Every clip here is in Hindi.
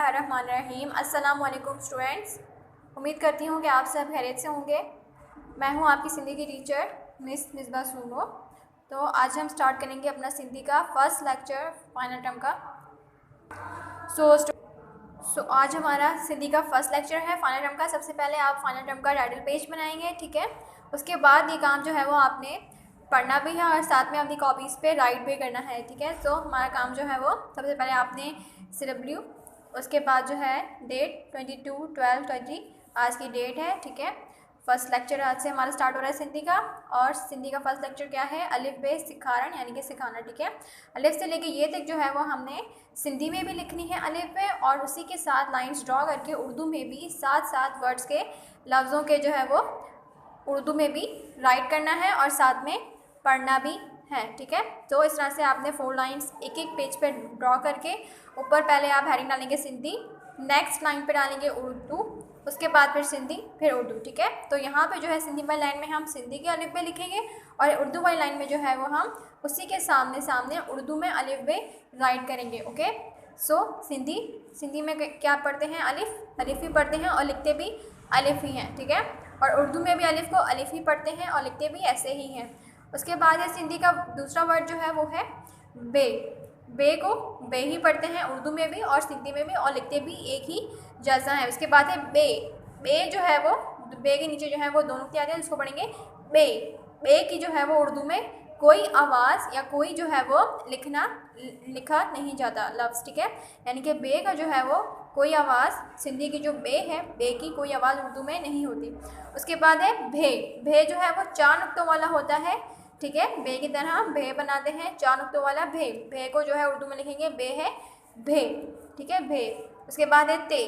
रहीम। अस्सलाम वालेकुम स्टूडेंट्स, उम्मीद करती हूँ कि आप सब खैरियत से होंगे। मैं हूँ आपकी सिंधी की टीचर मिस निस्बा सूनो। तो आज हम स्टार्ट करेंगे अपना सिंधी का फर्स्ट लेक्चर फाइनल टर्म का। सो आज हमारा सिंधी का फर्स्ट लेक्चर है फाइनल टर्म का। सबसे पहले आप फाइनल टर्म का टाइटल पेज बनाएंगे, ठीक है। उसके बाद ये काम जो है वो आपने पढ़ना भी है और साथ में अपनी कॉपीज़ पे राइट भी करना है, ठीक है। सो हमारा काम जो है वो सबसे पहले आपने CW, उसके बाद जो है डेट 22/12/20 आज की डेट है, ठीक है। फर्स्ट लेक्चर आज से हमारा स्टार्ट हो रहा है सिंधी का। और सिंधी का फर्स्ट लेक्चर क्या है? अलिफ बे सिखारण यानी कि सिखाना, ठीक है। अलिफ से लेके ये तक जो है वो हमने सिंधी में भी लिखनी है अलिफ बे, और उसी के साथ लाइंस ड्रॉ करके उर्दू में भी साथ साथ वर्ड्स के लफ्ज़ों के जो है वो उर्दू में भी राइट करना है और साथ में पढ़ना भी है, ठीक है। तो इस तरह से आपने 4 लाइंस एक एक पेज पे ड्रॉ करके ऊपर पहले आप हेडिंग डालेंगे सिंधी, नेक्स्ट लाइन पे डालेंगे उर्दू, उसके बाद फिर सिंधी, फिर उर्दू, ठीक है। तो यहाँ पे जो है सिंधी वाली लाइन में हम सिंधी के अलिफ बे लिखेंगे और उर्दू वाली लाइन में जो है वो हम उसी के सामने सामने उर्दू में अलिफ बे राइट करेंगे, ओके। सो सिंधी में क्या पढ़ते हैं? अलिफ ही पढ़ते हैं और लिखते भी अलिफ ही हैं, ठीक है। और उर्दू में भी अलिफ को अलिफ ही पढ़ते हैं और लिखते भी ऐसे ही हैं। उसके बाद है सिंधी का दूसरा वर्ड जो है वो है बे। बे को बे ही पढ़ते हैं उर्दू में भी और सिंधी में भी और लिखते भी एक ही जैसा है। उसके बाद है बे। बे जो है वो बे के नीचे जो है वो दोनों आते हैं, जिसको पढ़ेंगे बे। बे की जो है वो उर्दू में कोई आवाज़ या कोई जो है वो लिखा नहीं जाता लफ्ज़, ठीक है। यानी कि बे का जो है वो कोई आवाज़, सिंधी की जो बे है, बे की कोई आवाज़ उर्दू में नहीं होती। उसके बाद है भे। भे जो है वो 4 नुक्तों वाला होता है, ठीक है। बे की तरह भे बनाते हैं 4 नुक्तों वाला भे। भे को जो है उर्दू में लिखेंगे बे है भे, ठीक है, भे। उसके बाद है ते।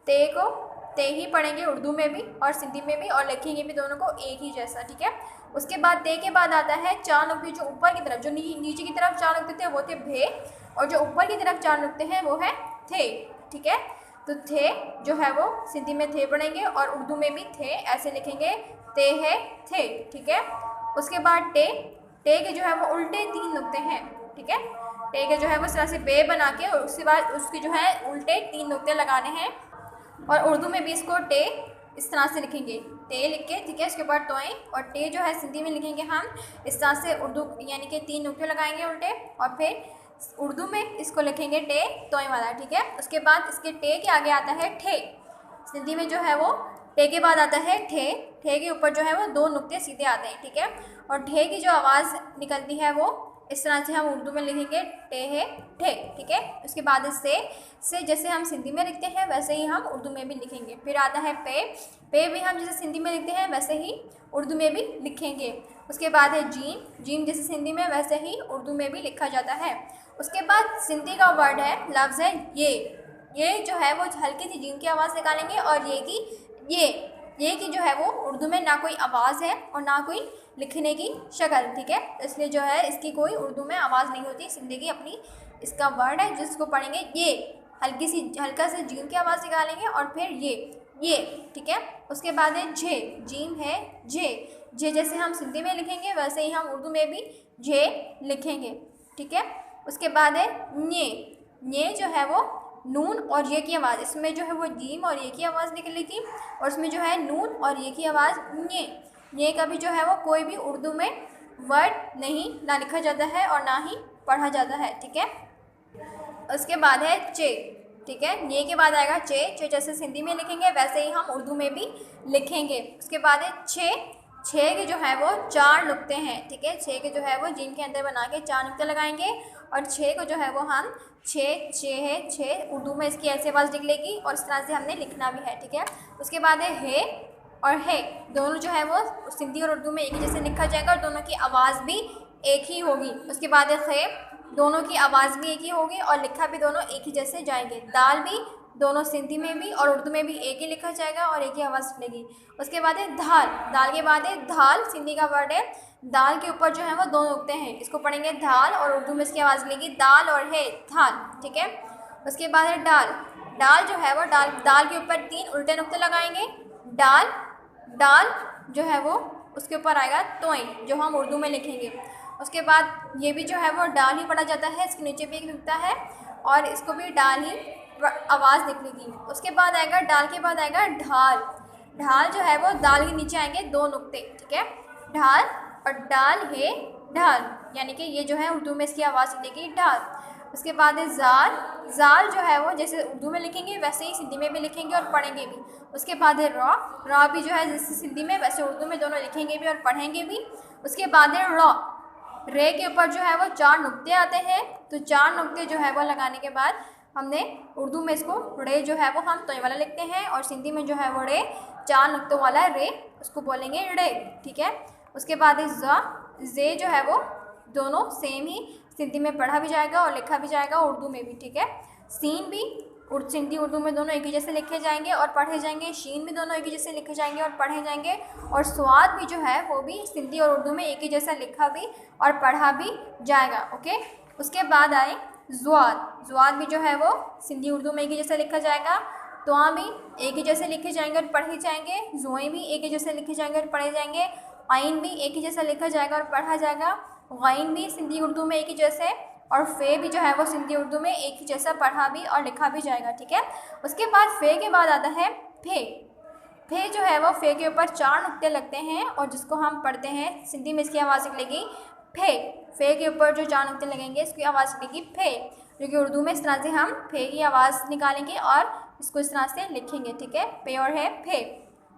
ते को ते ही पढ़ेंगे उर्दू में भी और सिंधी में भी और लिखेंगे भी दोनों को एक ही जैसा, ठीक है। उसके बाद ते के बाद आता है 4 नुक्ते, जो ऊपर की तरफ, जो नीचे की तरफ 4 नुक्ते थे वो थे भे, और जो ऊपर की तरफ 4 नुक्ते हैं वो है थे, ठीक है। तो थे जो है वो सिंधी में थे पढ़ेंगे और उर्दू में भी थे ऐसे लिखेंगे, ते है थे, ठीक है। उसके बाद टे। टे के जो है वो उल्टे 3 नुक्ते हैं, ठीक है। टे के जो है वो इस तरह से बे बना के और उसके बाद उसके जो है उल्टे 3 नुक्ते लगाने हैं और उर्दू में भी इसको टे इस तरह से लिखेंगे, टे लिख के, ठीक है। उसके बाद टोएं, और टे जो है सिंधी में लिखेंगे हम इस तरह से उर्दू, यानी कि 3 नुक्ते लगाएंगे उल्टे और फिर उर्दू में इसको लिखेंगे टे तोएं वाला, ठीक है। उसके बाद इसके टे के आगे आता है ठे। सिंधी में जो है वो टे के बाद आता है ठे। ठे के ऊपर जो है वो 2 नुक्ते सीधे आते हैं, ठीक है। और ठे की जो आवाज़ निकलती है वो इस तरह से हम उर्दू में लिखेंगे टे है ठे, ठीक है। उसके बाद से जैसे हम सिंधी में लिखते हैं वैसे ही हम उर्दू में भी लिखेंगे। फिर आता है पे। पे भी हम जैसे सिंधी में लिखते हैं वैसे ही उर्दू में भी लिखेंगे। उसके बाद है जीम। जीम जैसे सिंधी में वैसे ही उर्दू में भी लिखा जाता है। उसके बाद सिंधी का वर्ड है, लफ्ज़ है ये जो है वो हल्की सी जीम की आवाज़ निकालेंगे और ये की जो है वो उर्दू में ना कोई आवाज़ है और ना कोई लिखने की शक्ल, ठीक है। इसलिए जो है इसकी कोई उर्दू में आवाज़ नहीं होती। सिंधी की अपनी इसका वर्ड है जिसको पढ़ेंगे ये, हल्का से जीम की आवाज़ निकालेंगे और फिर ये, ठीक है। उसके बाद है झे। जीम है झे जैसे हम सिंधी में लिखेंगे वैसे ही हम उर्दू में भी झे लिखेंगे, ठीक है। उसके बाद है न्ये जो है वो नून और ये की आवाज़, इसमें जो है वो जीम और ये की आवाज़ निकलेगी और इसमें जो है नून और ये की आवाज़ न्ये का भी जो है वो कोई भी उर्दू में वर्ड ना लिखा जाता है और ना ही पढ़ा जाता है, ठीक है। उसके बाद है चे, ठीक है। न्ये के बाद आएगा चे जैसे सिंधी में लिखेंगे वैसे ही हम उर्दू में भी लिखेंगे। उसके बाद है छे के जो है वो 4 नुक्ते हैं, ठीक है। छे के जो है वो जीम के अंदर बना के 4 नुक्ते लगाएंगे और छे को जो है वो हम छे उर्दू में इसकी ऐसी आवाज़ निकलेगी और इस तरह से हमने लिखना भी है, ठीक है। उसके बाद है और है, दोनों जो है वो सिंधी और उर्दू में एक ही जैसे लिखा जाएगा और दोनों की आवाज़ भी एक ही होगी। उसके बाद है खे। दोनों की आवाज़ भी एक ही होगी और लिखा भी दोनों एक ही जैसे जाएंगे। दाल भी दोनों सिंधी में भी और उर्दू में भी एक ही लिखा जाएगा और एक ही आवाज़ निकलेगी। उसके बाद है धाल। दाल के बाद है धाल, सिंधी का वर्ड है। दाल के ऊपर जो है वो 2 नुक्ते हैं, इसको पढ़ेंगे धाल और उर्दू में इसकी आवाज़ मिलेगी दाल और है धाल, ठीक है। उसके बाद है डाल। डाल जो है वो दाल के ऊपर 3 उल्टे नुक्ते लगाएंगे। डाल जो है वो उसके ऊपर आएगा तोएं, जो हम उर्दू में लिखेंगे। उसके बाद ये भी जो है वो डाल ही पढ़ा जाता है, इसके नीचे भी एक नुक्ता है और इसको भी डाल ही आवाज़ निकलेगी। उसके बाद आएगा डाल के बाद आएगा ढाल। ढाल जो है वो दाल के नीचे आएंगे 2 नुक्ते, ठीक है, ढाल और डाल है ढाल, यानी कि ये जो है उर्दू में इसकी आवाज़ निकलेगी ढाल। उसके बाद है ज़ाल। ज़ाल जो है वो जैसे उर्दू में लिखेंगे वैसे ही सिंधी में भी लिखेंगे और पढ़ेंगे भी। उसके बाद है रॉ। रॉ भी जो है जैसे सिंधी में वैसे उर्दू में दोनों लिखेंगे भी और पढ़ेंगे भी। उसके बाद है रॉ। रे के ऊपर जो है वो 4 नुक्ते आते हैं, तो 4 नुक्ते जो है वो लगाने के बाद हमने उर्दू में इसको रे जो है वो हम तो वाला लिखते हैं, और सिंधी में जो है वो रे 4 नुक्तों वाला रे उसको बोलेंगे रे, ठीक है। उसके बाद है ज़ा। जे जो है वो दोनों सेम ही सिंधी में पढ़ा भी जाएगा और लिखा भी जाएगा उर्दू में भी, ठीक है। सीन भी सिंधी उर्दू में दोनों एक ही जैसे लिखे जाएंगे और पढ़े जाएंगे। शीन भी दोनों एक ही जैसे लिखे जाएंगे और पढ़े जाएंगे। और स्वाद भी जो है वो भी सिंधी और उर्दू में एक ही जैसा लिखा भी और पढ़ा भी जाएगा, ओके। उसके बाद आए ज़ुआद। ज़ुआद भी जो है वो सिंधी उर्दू में एक ही जैसा लिखा जाएगा। तुआ भी एक ही जैसे लिखे जाएंगे और पढ़े जाएंगे। ज़ोएँ भी एक ही जैसे लिखे जाएंगे और पढ़े जाएंगे। आइन भी एक ही जैसा लिखा जाएगा और पढ़ा जाएगा। गैन भी सिंधी उर्दू में एक ही जैसे, और फ़े भी जो है वो सिंधी उर्दू में एक ही जैसा पढ़ा भी और लिखा भी जाएगा, ठीक है। उसके बाद फ़े के बाद आता है फे। फे जो है वो फ़े के ऊपर 4 नुक्ते लगते हैं और जिसको हम पढ़ते हैं सिंधी में इसकी आवाज़ निकलेगी फे। फ़े के ऊपर जो 4 नुक्ते लगेंगे इसकी आवाज़ निकलेगी फे, जो कि उर्दू में इस तरह से हम फे की आवाज़ निकालेंगे और इसको इस तरह से लिखेंगे, ठीक है। पे और है फे,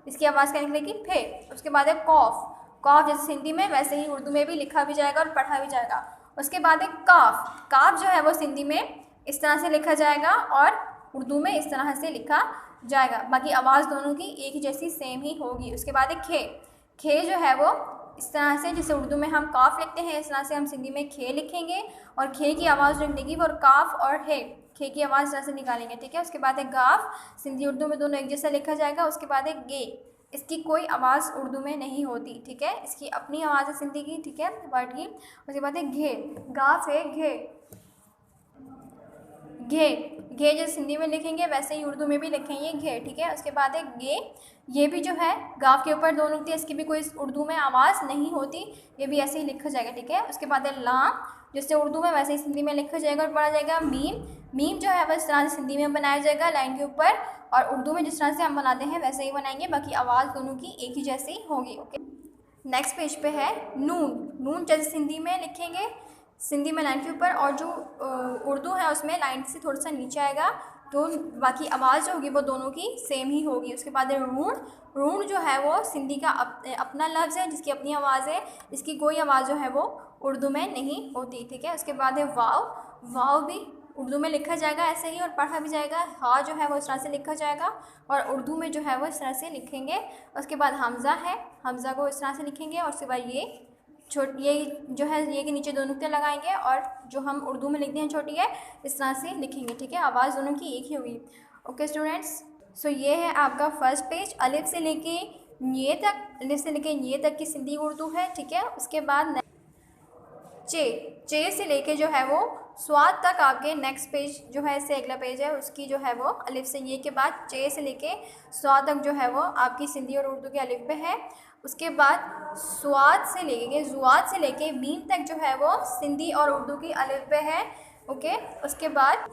इसकी आवाज़ क्या निकलेगी फे। उसके बाद है कौफ। कौफ जैसे हिंदी में वैसे ही उर्दू में भी लिखा भी जाएगा और पढ़ा भी जाएगा। उसके बाद है काफ। काफ जो है वो सिंधी में इस तरह से लिखा जाएगा और उर्दू में इस तरह से लिखा जाएगा, बाकी आवाज़ दोनों की एक ही जैसी सेम ही होगी। उसके बाद है खे। खे जो है वो इस तरह से जैसे उर्दू में हम काफ लिखते हैं इस तरह से हम सिंधी में खे लिखेंगे, और खे की आवाज़ जो निकलेगी वो काफ और है, खे की आवाज़ इस तरह से निकालेंगे, ठीक है। उसके बाद है गाफ। सिंधी उर्दू में दोनों एक जैसा लिखा जाएगा। उसके बाद है गे। इसकी कोई आवाज़ उर्दू में नहीं होती, ठीक है, इसकी अपनी आवाज़ है सिंधी की, ठीक है, वर्ड की। उसके बाद है घे। गाफ है घे। घे। घे जैसे सिंधी में लिखेंगे वैसे ही उर्दू में भी लिखेंगे घे, ठीक है। उसके बाद है गे। ये भी जो है गाफ के ऊपर 2 नुक्ते, इसकी भी कोई उर्दू में आवाज़ नहीं होती, ये भी ऐसे ही लिखा जाएगा, ठीक है। उसके बाद है लाम, जैसे उर्दू में वैसे ही सिंधी में लिखा जाएगा और पढ़ा जाएगा। मीम। मीम जो है वह इस तरह से सिंधी में बनाया जाएगा लाइन के ऊपर, और उर्दू में जिस तरह से हम बनाते हैं वैसे ही बनाएंगे, बाकी आवाज़ दोनों की एक ही जैसी होगी, ओके। नेक्स्ट पेज पे है नून। नून जैसे सिंधी में लिखेंगे सिंधी में लाइन के ऊपर, और जो उर्दू है उसमें लाइन से थोड़ा सा नीचे आएगा, तो बाकी आवाज़ जो होगी वो दोनों की सेम ही होगी। उसके बाद है रून। रून जो है वो सिंधी का अपना लफ्ज़ है जिसकी अपनी आवाज़ है, इसकी कोई आवाज़ जो है वो उर्दू में नहीं होती, ठीक है। उसके बाद है वाव। वाव भी उर्दू में लिखा जाएगा ऐसे ही और पढ़ा भी जाएगा। हा जो है वो इस तरह से लिखा जाएगा और उर्दू में जो है वो इस तरह से लिखेंगे। उसके बाद हमज़ा है, हमज़ा को इस तरह से लिखेंगे, और उसके बाद ये ये जो है ये के नीचे 2 नुक्ते लगाएंगे, और जो हम उर्दू में लिखते हैं छोटी है इस तरह से लिखेंगे, ठीक है। आवाज़ दोनों की एक ही होगी, ओके स्टूडेंट्स। सो ये है आपका फर्स्ट पेज, अलिफ से लेके ये तक, अलिफ से लेके ये तक की सिंधी उर्दू है, ठीक है। उसके बाद चे। चे से लेके जो है वो स्वाद तक आपके नेक्स्ट पेज जो है इससे अगला पेज है उसकी जो है वो अलिफ से ये के बाद चे से लेके स्वाद तक जो है वो आपकी सिंधी और उर्दू के अलिफ पे है। उसके बाद स्वाद से लेके जुआद से लेके मीम तक जो है वो सिंधी और उर्दू की अलिफ पे है, ओके। उसके बाद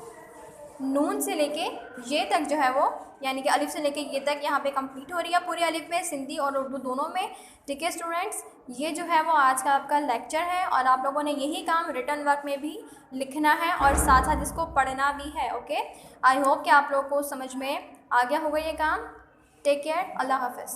नून से लेके ये तक जो है वो यानी कि अलिफ से लेके ये तक यहाँ पे कंप्लीट हो रही है पूरी अलिफ में, सिंधी और उर्दू दोनों में, ठीक है स्टूडेंट्स। ये जो है वो आज का आपका लेक्चर है, और आप लोगों ने यही काम रिटन वर्क में भी लिखना है और साथ साथ इसको पढ़ना भी है, ओके। आई होप कि आप लोगों को समझ में आ गया होगा ये काम। टेक केयर, अल्लाह हाफ़िज़।